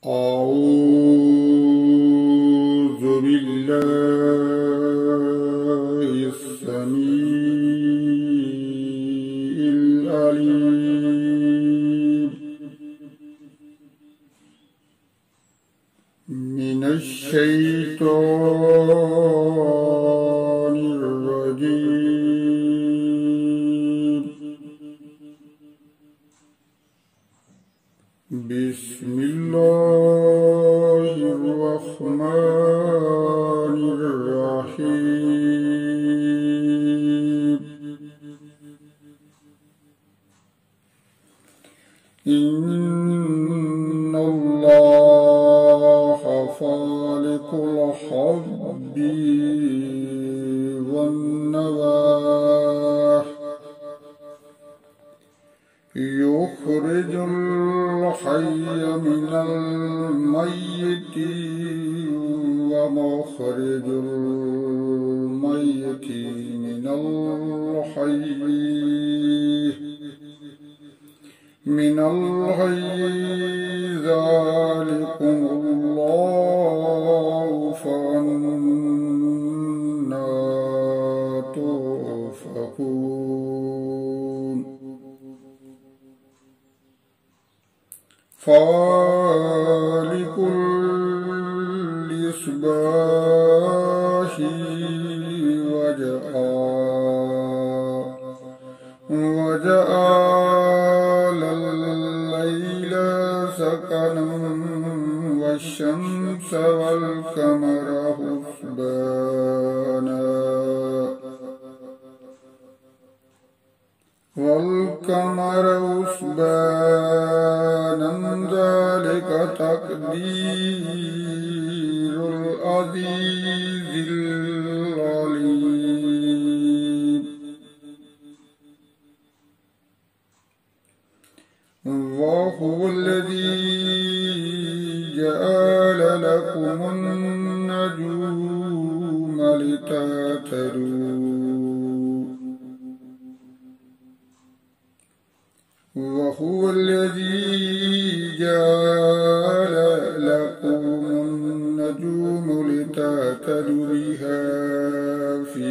أعوذ بالله السميع العليم من الشيطان الرجيم. بسم الله الرحمن الرحيم. إن الله فالق الحب والنوى يخرج الحي من الميت ومخرج الميت من الحي ذلكم الله فأنى تؤفكون. فالق الإصباح وجعل الليل سكنا والشمس والقمر حسبانا ذلك تقدير العزيز العليم. وهو الذي جعل لكم النجوم لتهتدوا وهو الذي جعل لكم النجوم لتهتدوا بها في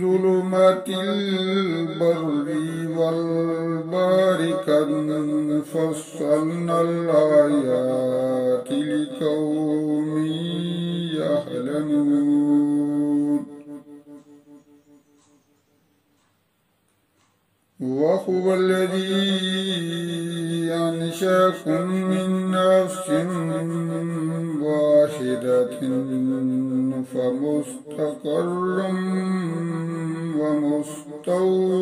ظلمات البر والبحر قد فصلنا الآيات لقوم يعلمون. وهو الذي أنشأكم من نفس واحدة فمستقر ومستودع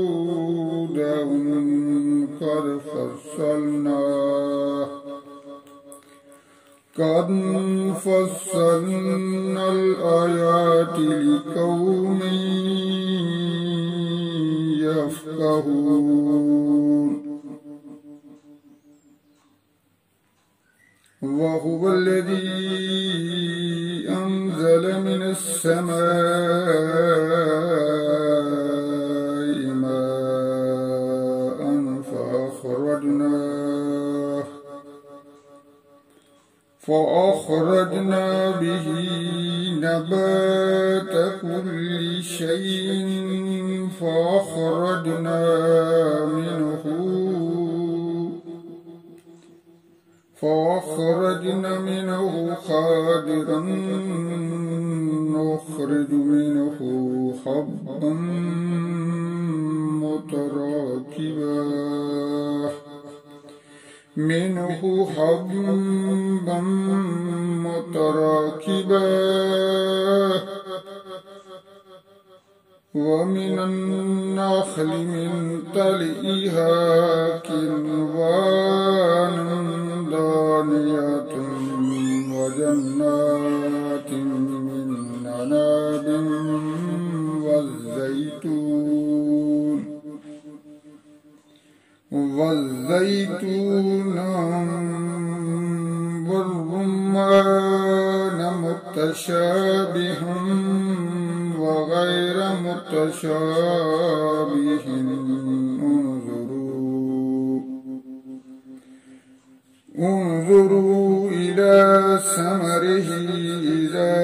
قد فصلنا الآيات لقوم يفقهون. وهو الذي أنزل من السماء ماء فأخرجنا به نبات كل شيء فأخرجنا منه خضرا نخرج منه حبا متراكبا ومن النخل من طلعها كنوان دانية وجنات من عناب والزيتون والرمان متشابها وغير غير متشابه انظروا إلى ثمره إذا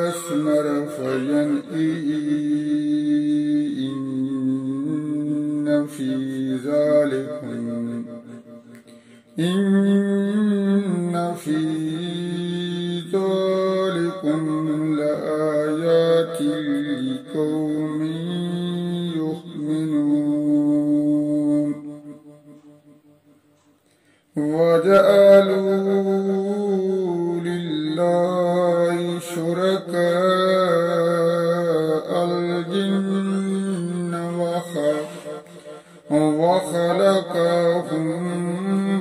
أثمر فينعي إن في ذلكم لآيات لقوم يؤمنون وجعلوا لله شركاء الجن وخلقهم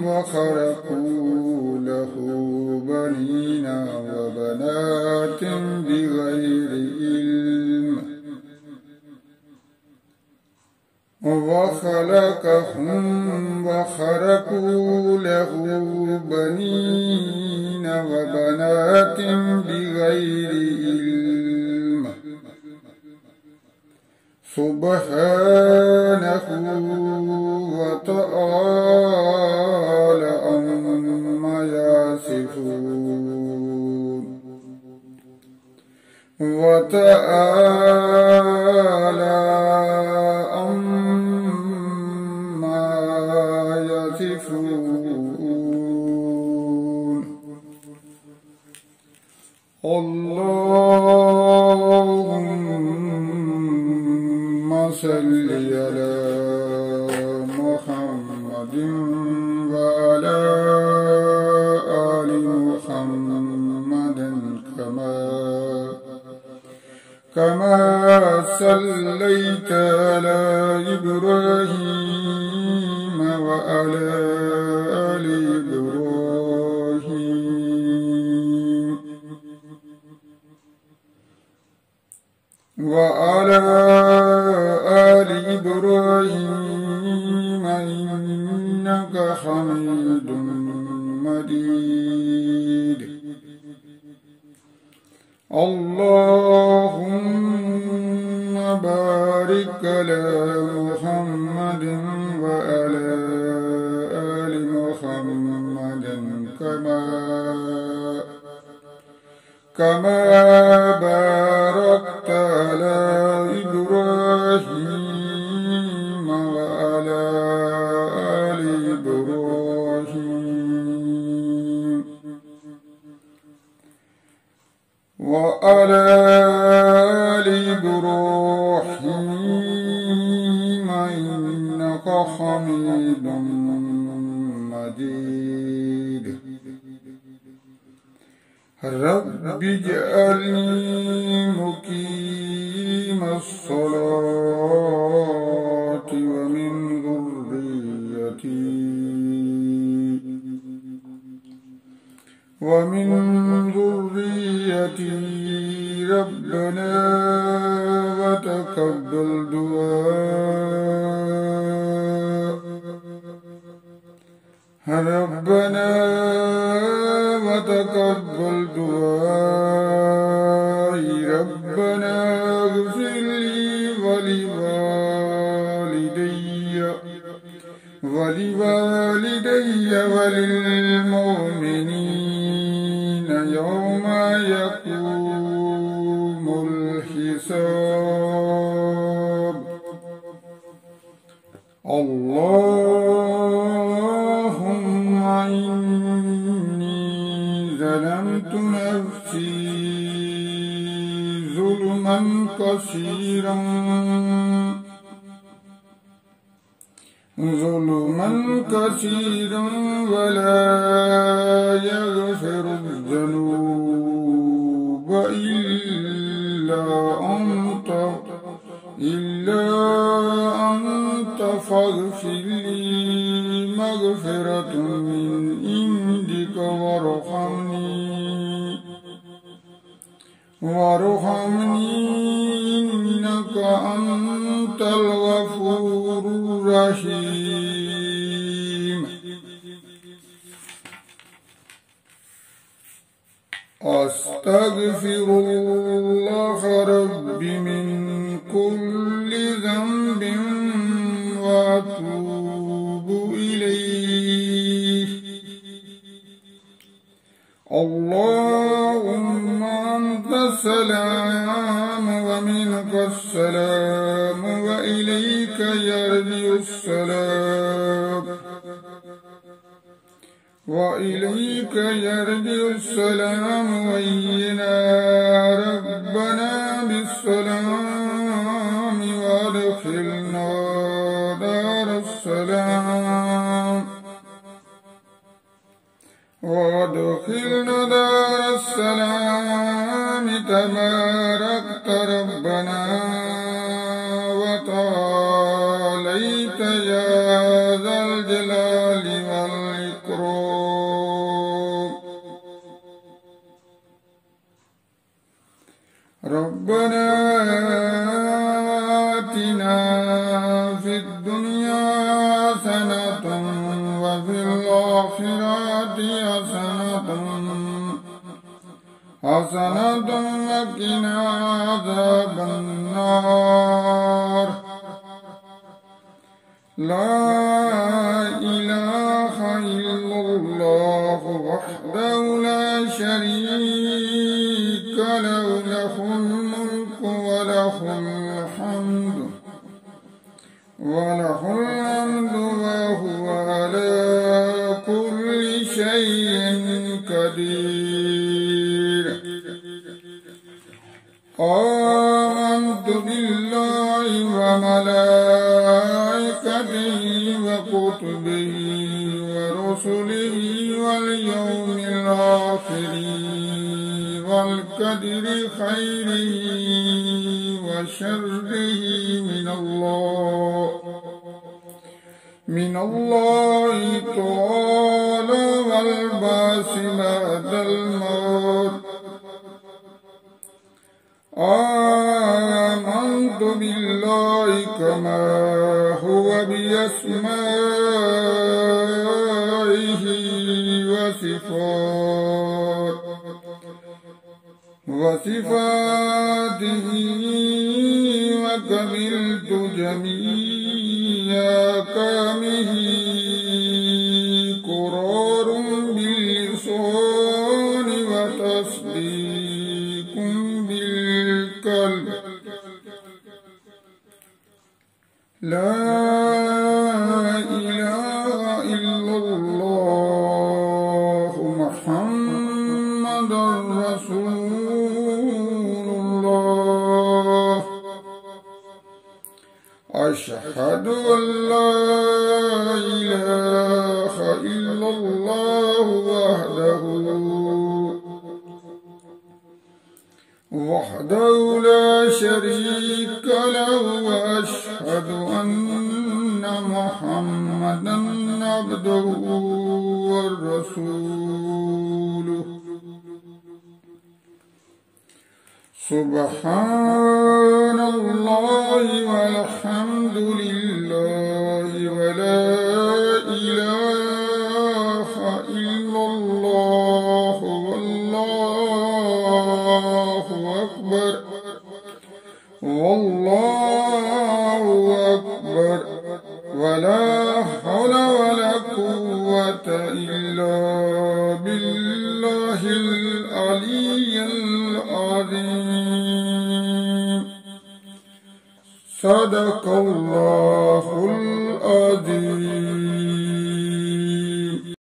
وخرقوا له بنين وبنات بغير علم وخلقهم وخرقوا له بنين وبنات بغير علم سبحانه وتعالى عما يصفون اللهم صل على محمد وعلى آل محمد كما صليت على إبراهيم وعلى آل إبراهيم وعلى آل إبراهيم إنك حميد مجيد اللهم بارك على محمد وعلى آل محمد كما باركت على إبراهيم وعلى آل إبراهيم وعلى آل إبراهيم إنك حميد مجيد رب اجعلني مقيم الصلاة ومن ذريتي ربنا وتقبل دعاء ربنا وتقبل دعائي ربنا اغفر لي ولوالدي وللمؤمنين يوم يقوم الحساب اللهم إني ظلمت نفسي ظلما كثيرا ولا يغفر الذنوب إلا أنت فاغفر لي مغفرة من عندك وارحمني إنك أنت الغفور الرحيم أستغفر الله ربي من كل ذنب وأتوب إليه. اللهم أنت السلام ومنك السلام وإليك يرجع السلام وإليك يرجع السلام وإينا ربنا بالسلام وادخلنا دار السلام تباركت ربنا وتعاليت يا ذا الجلال والإكرام. ربنا آتنا في الدنيا حسنة وفي الآخرة حسنة وقنا عذاب النار. لا إله إلا الله وحده لا شريك له، له الملك وله الحمد وهو على كل شيء قدير. آمنت بالله وملائكته وكتبه ورسله واليوم الآخر والقدر خيره وشره من الله تعالى والبعث بعد الموت. آمنت بالله كما هو بأسمائه وصفاته وقبلت جميع أحكامه قرار باللسان وتصديق بالقلب. لا إله إلا الله محمد رسول الله. أشهد أن لا إله إلا الله وحده لا شريك له، وأشهد أن محمدا عبده ورسوله. سبحان الله والحمد لله ولا إله إلا الله والله أكبر ولا حول ولا قوة إلا بالله العلي العظيم. صدق الله